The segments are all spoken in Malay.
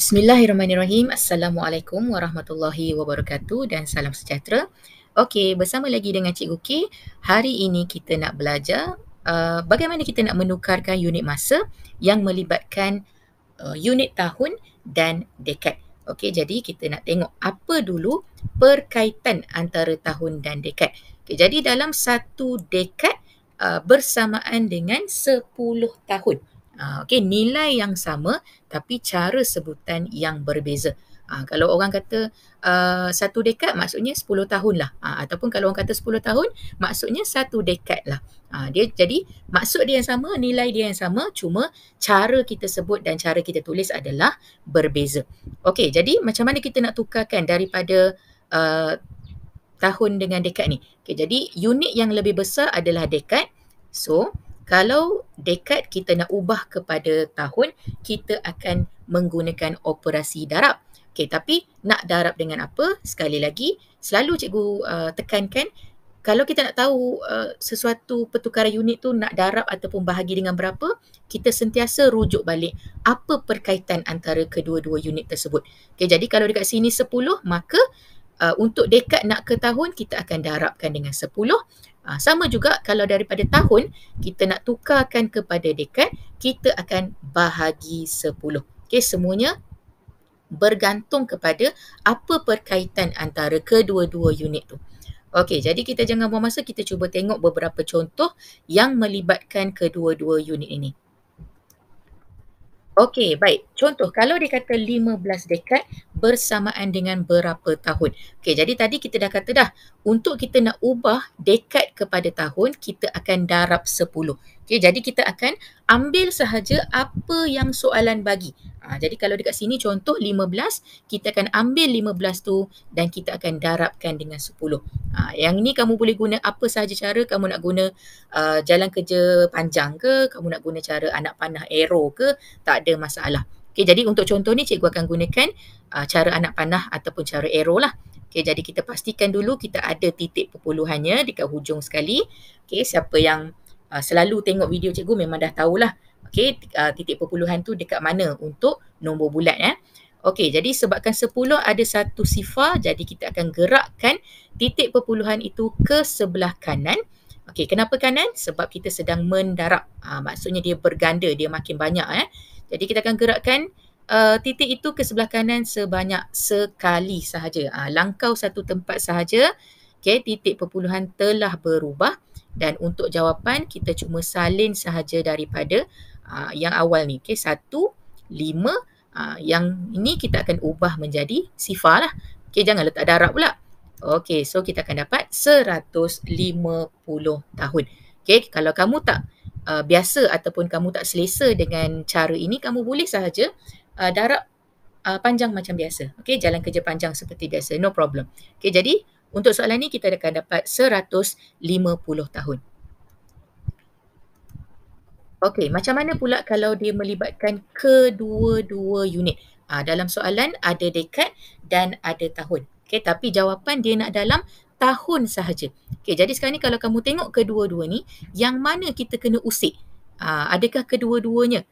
Bismillahirrahmanirrahim. Assalamualaikum warahmatullahi wabarakatuh dan salam sejahtera. Okey, bersama lagi dengan Cikgu K. Hari ini kita nak belajar bagaimana kita nak menukarkan unit masa yang melibatkan unit tahun dan dekad. Okey, jadi kita nak tengok apa dulu perkaitan antara tahun dan dekad. Okey, jadi dalam satu dekad bersamaan dengan 10 tahun. Okey, nilai yang sama tapi cara sebutan yang berbeza. Kalau orang kata satu dekad maksudnya 10 tahun lah. Ataupun kalau orang kata 10 tahun maksudnya satu dekad lah. Dia jadi maksud dia yang sama, nilai dia yang sama, cuma cara kita sebut dan cara kita tulis adalah berbeza. Okey, jadi macam mana kita nak tukarkan daripada tahun dengan dekad ni? Okey, jadi unit yang lebih besar adalah dekad. So, kalau dekad kita nak ubah kepada tahun, kita akan menggunakan operasi darab. Okey, tapi nak darab dengan apa? Sekali lagi, selalu cikgu tekankan, kalau kita nak tahu sesuatu pertukaran unit tu nak darab ataupun bahagi dengan berapa, kita sentiasa rujuk balik apa perkaitan antara kedua-dua unit tersebut. Okey, jadi kalau dekat sini 10, maka untuk dekad nak ke tahun, kita akan darabkan dengan 10. Sama juga kalau daripada tahun, kita nak tukarkan kepada dekad, kita akan bahagi 10. Okey, semuanya bergantung kepada apa perkaitan antara kedua-dua unit tu. Okey, jadi kita jangan buang masa, kita cuba tengok beberapa contoh yang melibatkan kedua-dua unit ini. Okey, baik. Contoh, kalau dia kata 15 dekad bersamaan dengan berapa tahun. Okey, jadi tadi kita dah kata dah, untuk kita nak ubah dekad kepada tahun, kita akan darab 10. Okey, jadi kita akan ambil sahaja apa yang soalan bagi. Jadi kalau dekat sini contoh 15, kita akan ambil 15 tu dan kita akan darabkan dengan 10. Yang ni kamu boleh guna apa sahaja cara, kamu nak guna jalan kerja panjang ke, kamu nak guna cara anak panah arrow ke, tak ada masalah. Okey, jadi untuk contoh ni cikgu akan gunakan cara anak panah ataupun cara arrow lah. Okey, jadi kita pastikan dulu kita ada titik perpuluhannya dekat hujung sekali. Okey, siapa yang selalu tengok video cikgu memang dah tahulah. Okey, titik perpuluhan tu dekat mana untuk nombor bulat ya. Okey, jadi sebabkan 10 ada satu sifar, jadi kita akan gerakkan titik perpuluhan itu ke sebelah kanan. Okey, kenapa kanan? Sebab kita sedang mendarab. Maksudnya dia berganda, dia makin banyak Jadi kita akan gerakkan titik itu ke sebelah kanan sebanyak sekali sahaja. Langkau satu tempat sahaja. Okey, titik perpuluhan telah berubah dan untuk jawapan kita cuma salin sahaja daripada yang awal ni. Okey, 1, 5. Yang ini kita akan ubah menjadi sifar lah. Okey, jangan letak darab pula. Okey, so kita akan dapat 150 tahun. Okey, kalau kamu tak biasa ataupun kamu tak selesa dengan cara ini, kamu boleh sahaja darab panjang macam biasa. Okey, jalan kerja panjang seperti biasa, no problem. Okey, jadi untuk soalan ni kita akan dapat 150 tahun. Okey, macam mana pula kalau dia melibatkan kedua-dua unit? Dalam soalan ada dekad dan ada tahun. Okey, tapi jawapan dia nak dalam tahun sahaja. Okey, jadi sekarang ni kalau kamu tengok kedua-dua ni, yang mana kita kena usik? Adakah kedua-duanya?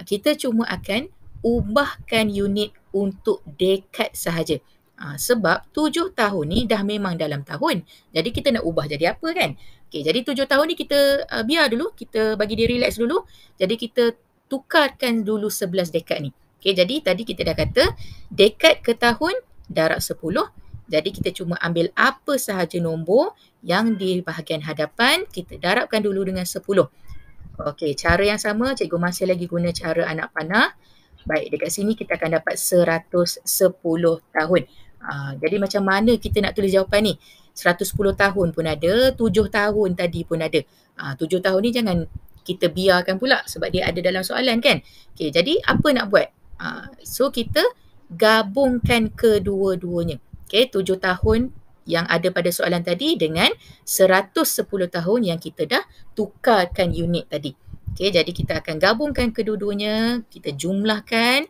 Kita cuma akan ubahkan unit untuk dekad sahaja. Sebab 7 tahun ni dah memang dalam tahun. Jadi kita nak ubah jadi apa kan? Okey, jadi 7 tahun ni kita biar dulu, kita bagi dia relax dulu. Jadi kita tukarkan dulu 11 dekad ni. Okey, jadi tadi kita dah kata dekad ke tahun darab 10. Jadi kita cuma ambil apa sahaja nombor yang di bahagian hadapan, kita darabkan dulu dengan 10. Okey, cara yang sama, cikgu masih lagi guna cara anak panah. Baik, dekat sini kita akan dapat 110 tahun. Jadi macam mana kita nak tulis jawapan ni? 110 tahun pun ada, 7 tahun tadi pun ada. 7 tahun ni jangan kita biarkan pula sebab dia ada dalam soalan kan. Okey, jadi apa nak buat? So kita gabungkan kedua-duanya. Okey, 7 tahun yang ada pada soalan tadi dengan 110 tahun yang kita dah tukarkan unit tadi. Okey, jadi kita akan gabungkan kedua-duanya, kita jumlahkan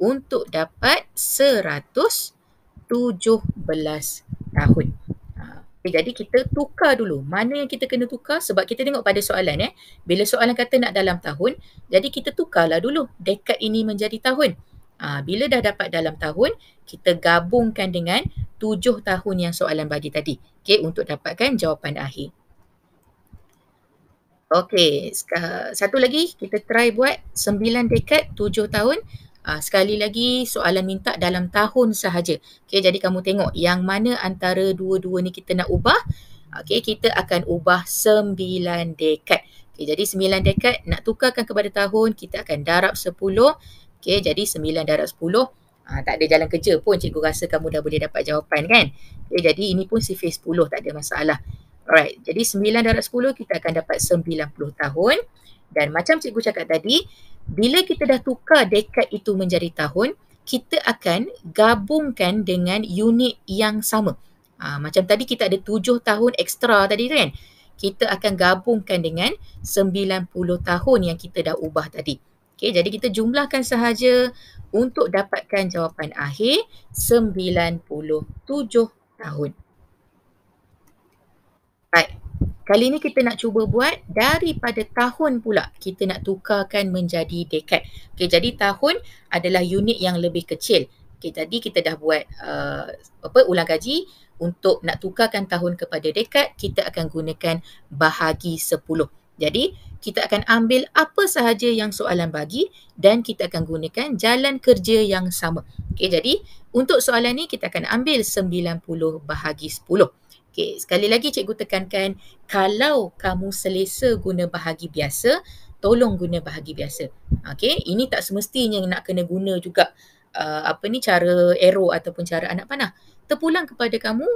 untuk dapat 117 tahun. Okay, jadi kita tukar dulu. Mana yang kita kena tukar? Sebab kita tengok pada soalan bila soalan kata nak dalam tahun, jadi kita tukarlah dulu dekad ini menjadi tahun. Bila dah dapat dalam tahun, kita gabungkan dengan 7 tahun yang soalan bagi tadi. Okay, untuk dapatkan jawapan akhir. Okey, satu lagi kita try buat 9 dekad 7 tahun. Sekali lagi soalan minta dalam tahun sahaja. Okey, jadi kamu tengok yang mana antara dua-dua ni kita nak ubah. Okey, kita akan ubah 9 dekad. Okey, jadi 9 dekad nak tukarkan kepada tahun, kita akan darab 10. Okey, jadi 9 darab 10. Tak ada jalan kerja pun, cikgu rasa kamu dah boleh dapat jawapan kan. Okey, jadi ini pun sifar 10, tak ada masalah. Alright, jadi 9 darab 10 kita akan dapat 90 tahun. Dan macam cikgu cakap tadi, bila kita dah tukar dekad itu menjadi tahun, kita akan gabungkan dengan unit yang sama. Macam tadi kita ada 7 tahun ekstra tadi kan. Kita akan gabungkan dengan 90 tahun yang kita dah ubah tadi. Okay, jadi kita jumlahkan sahaja untuk dapatkan jawapan akhir 97 tahun. Right. Kali ni kita nak cuba buat daripada tahun pula kita nak tukarkan menjadi dekad. Okay, jadi tahun adalah unit yang lebih kecil. Okay, tadi kita dah buat ulang kaji untuk nak tukarkan tahun kepada dekad, kita akan gunakan bahagi 10. Jadi, kita akan ambil apa sahaja yang soalan bagi dan kita akan gunakan jalan kerja yang sama. Okay, jadi untuk soalan ni kita akan ambil 90 bahagi 10. Okay, sekali lagi cikgu tekankan, kalau kamu selesa guna bahagi biasa, tolong guna bahagi biasa. Okay, ini tak semestinya nak kena guna juga cara arrow ataupun cara anak panah. Terpulang kepada kamu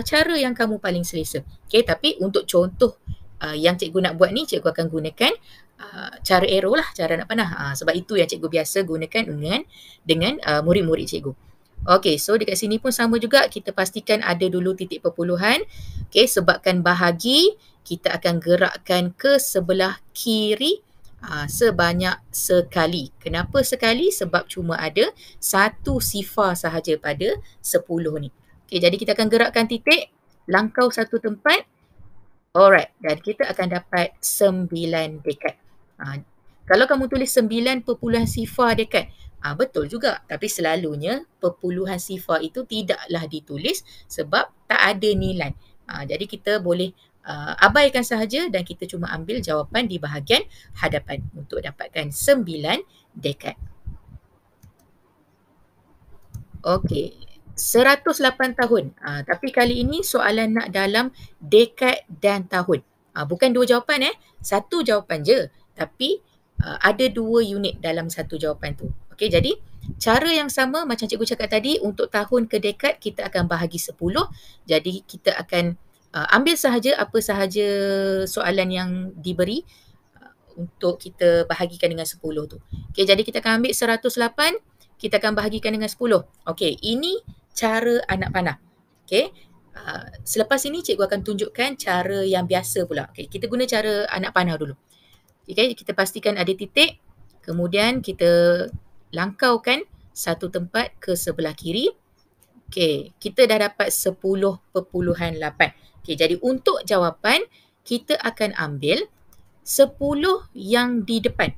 cara yang kamu paling selesa. Okay, tapi untuk contoh yang cikgu nak buat ni, cikgu akan gunakan cara arrow lah, cara anak panah. Sebab itu yang cikgu biasa gunakan dengan murid-murid cikgu. Okey, so dekat sini pun sama juga, kita pastikan ada dulu titik perpuluhan. Okey, sebabkan bahagi, kita akan gerakkan ke sebelah kiri sebanyak sekali. Kenapa sekali? Sebab cuma ada satu sifar sahaja pada 10 ni. Okey, jadi kita akan gerakkan titik, langkau satu tempat. Alright, dan kita akan dapat 9 dekad. Kalau kamu tulis 9 perpuluhan sifar dekad, betul juga. Tapi selalunya perpuluhan sifar itu tidaklah ditulis sebab tak ada nilai. Jadi kita boleh abaikan sahaja dan kita cuma ambil jawapan di bahagian hadapan untuk dapatkan 9 dekad. Okey, 108 tahun. Tapi kali ini soalan nak dalam dekad dan tahun. Bukan dua jawapan satu jawapan je. Tapi ada dua unit dalam satu jawapan tu. Okey, jadi cara yang sama macam cikgu cakap tadi, untuk tahun ke dekad kita akan bahagi 10. Jadi kita akan ambil sahaja apa sahaja soalan yang diberi untuk kita bahagikan dengan 10 tu. Okey, jadi kita akan ambil 108, kita akan bahagikan dengan 10. Okey, ini cara anak panah. Okey, selepas ini cikgu akan tunjukkan cara yang biasa pula. Okey, kita guna cara anak panah dulu. Okay, kita pastikan ada titik, kemudian kita langkaukan satu tempat ke sebelah kiri. Okey, kita dah dapat 10.8. Okey, jadi untuk jawapan, kita akan ambil 10 yang di depan.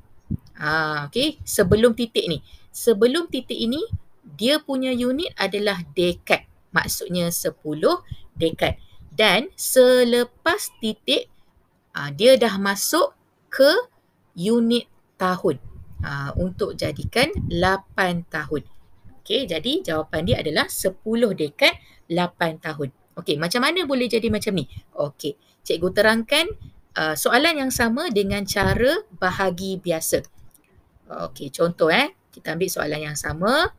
Okey, sebelum titik ni. Sebelum titik ini, dia punya unit adalah dekad. Maksudnya 10 dekad. Dan selepas titik, dia dah masuk ke unit tahun untuk jadikan 8 tahun. Okey, jadi jawapan dia adalah 10 dekad 8 tahun. Okey, macam mana boleh jadi macam ni? Okey, cikgu terangkan soalan yang sama dengan cara bahagi biasa. Okey, contoh kita ambil soalan yang sama,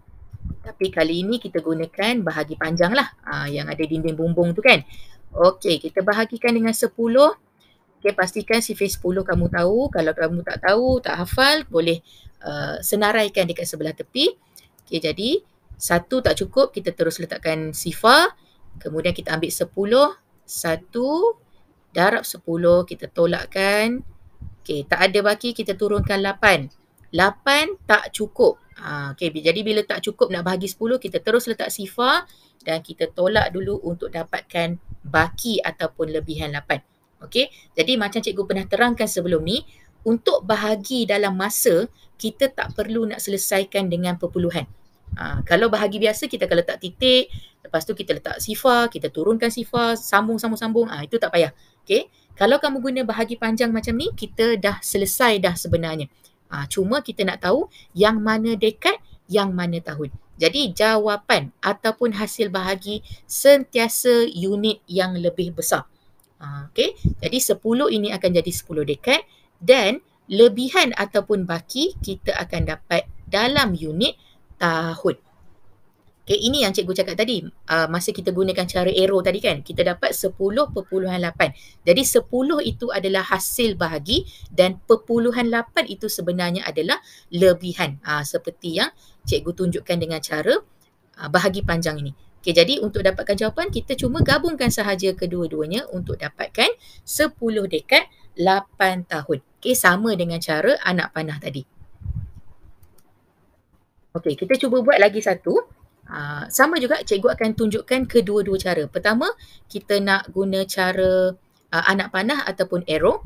tapi kali ini kita gunakan bahagi panjang lah, yang ada dinding bumbung tu kan. Okey, kita bahagikan dengan 10. Okay, pastikan sifar 10 kamu tahu. Kalau kamu tak tahu, tak hafal, boleh senaraikan dekat sebelah tepi. Okay, jadi 1 tak cukup, kita terus letakkan sifar. Kemudian kita ambil 10. 1 darab 10, kita tolakkan. Okay, tak ada baki, kita turunkan 8. 8 tak cukup. Okay, jadi bila tak cukup nak bahagi 10, kita terus letak sifar dan kita tolak dulu untuk dapatkan baki ataupun lebihan 8. Okey, jadi macam cikgu pernah terangkan sebelum ni, untuk bahagi dalam masa, kita tak perlu nak selesaikan dengan perpuluhan. Kalau bahagi biasa kita akan letak titik, lepas tu kita letak sifar, kita turunkan sifar, sambung. Itu tak payah. Okay. Kalau kamu guna bahagi panjang macam ni, kita dah selesai dah sebenarnya. Cuma kita nak tahu yang mana dekad, yang mana tahun. Jadi jawapan ataupun hasil bahagi sentiasa unit yang lebih besar. Okay. Jadi 10 ini akan jadi 10 dekad dan lebihan ataupun baki kita akan dapat dalam unit tahun. Okay, ini yang cikgu cakap tadi. Masa kita gunakan cara arrow tadi kan, kita dapat 10.8. Jadi 10 itu adalah hasil bahagi dan perpuluhan 8 itu sebenarnya adalah lebihan. Seperti yang cikgu tunjukkan dengan cara bahagi panjang ini. Okay, jadi untuk dapatkan jawapan, kita cuma gabungkan sahaja kedua-duanya untuk dapatkan 10 dekad 8 tahun. Okay, sama dengan cara anak panah tadi. Okey, kita cuba buat lagi satu. Sama juga cikgu akan tunjukkan kedua-dua cara. Pertama, kita nak guna cara anak panah ataupun arrow.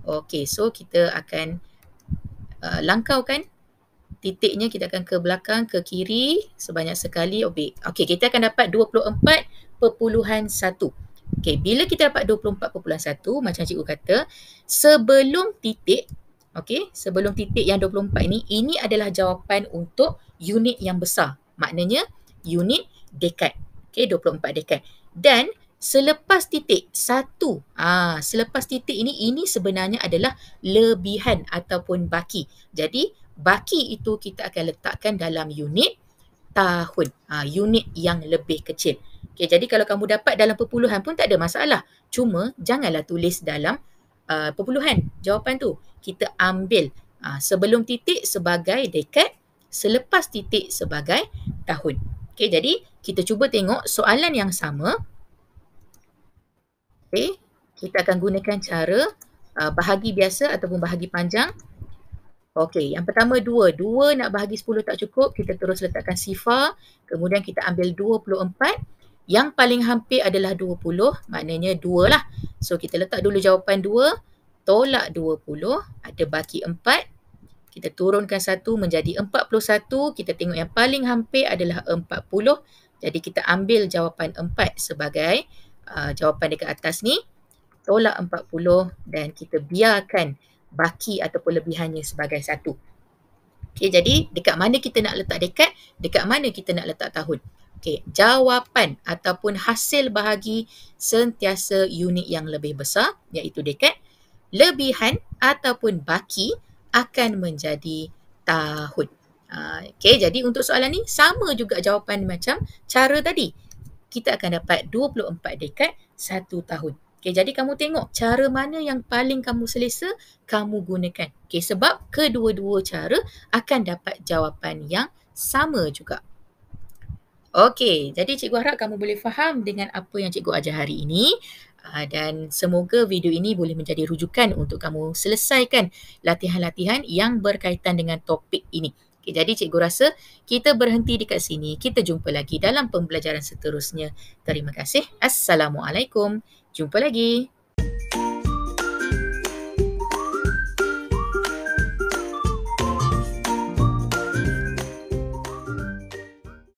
Okey, so kita akan langkaukan titiknya, kita akan ke belakang, ke kiri sebanyak sekali. Okey, kita akan dapat 24.1. Okey, bila kita dapat 24.1, macam cikgu kata, sebelum titik, okey, sebelum titik yang 24 ini adalah jawapan untuk unit yang besar. Maknanya unit dekad. Okey, 24 dekad. Dan selepas titik 1, selepas titik ini sebenarnya adalah lebihan ataupun baki. Jadi baki itu kita akan letakkan dalam unit tahun. Unit yang lebih kecil. Okay, jadi kalau kamu dapat dalam perpuluhan pun tak ada masalah. Cuma janganlah tulis dalam perpuluhan jawapan tu. Kita ambil sebelum titik sebagai dekad, selepas titik sebagai tahun. Okay, jadi kita cuba tengok soalan yang sama. Okay, kita akan gunakan cara bahagi biasa ataupun bahagi panjang. Okey, yang pertama 2. 2 nak bahagi 10 tak cukup, kita terus letakkan sifar. Kemudian kita ambil 24. Yang paling hampir adalah 20, maknanya 2 lah. So kita letak dulu jawapan 2, tolak 20, ada baki 4. Kita turunkan 1 menjadi 41. Kita tengok yang paling hampir adalah 40. Jadi kita ambil jawapan 4 sebagai jawapan dekat atas ni. Tolak 40 dan kita biarkan baki ataupun lebihannya sebagai 1. Okey, jadi dekat mana kita nak letak dekad, dekat mana kita nak letak tahun. Okey, jawapan ataupun hasil bahagi sentiasa unit yang lebih besar iaitu dekad. Lebihan ataupun baki akan menjadi tahun. Okey, jadi untuk soalan ni sama juga jawapan macam cara tadi. Kita akan dapat 24 dekad 1 tahun. Okay, jadi kamu tengok cara mana yang paling kamu selesa, kamu gunakan. Okay, sebab kedua-dua cara akan dapat jawapan yang sama juga. Okey, jadi cikgu harap kamu boleh faham dengan apa yang cikgu ajar hari ini. Dan semoga video ini boleh menjadi rujukan untuk kamu selesaikan latihan-latihan yang berkaitan dengan topik ini. Okay, jadi cikgu rasa kita berhenti dekat sini. Kita jumpa lagi dalam pembelajaran seterusnya. Terima kasih. Assalamualaikum. Jumpa lagi.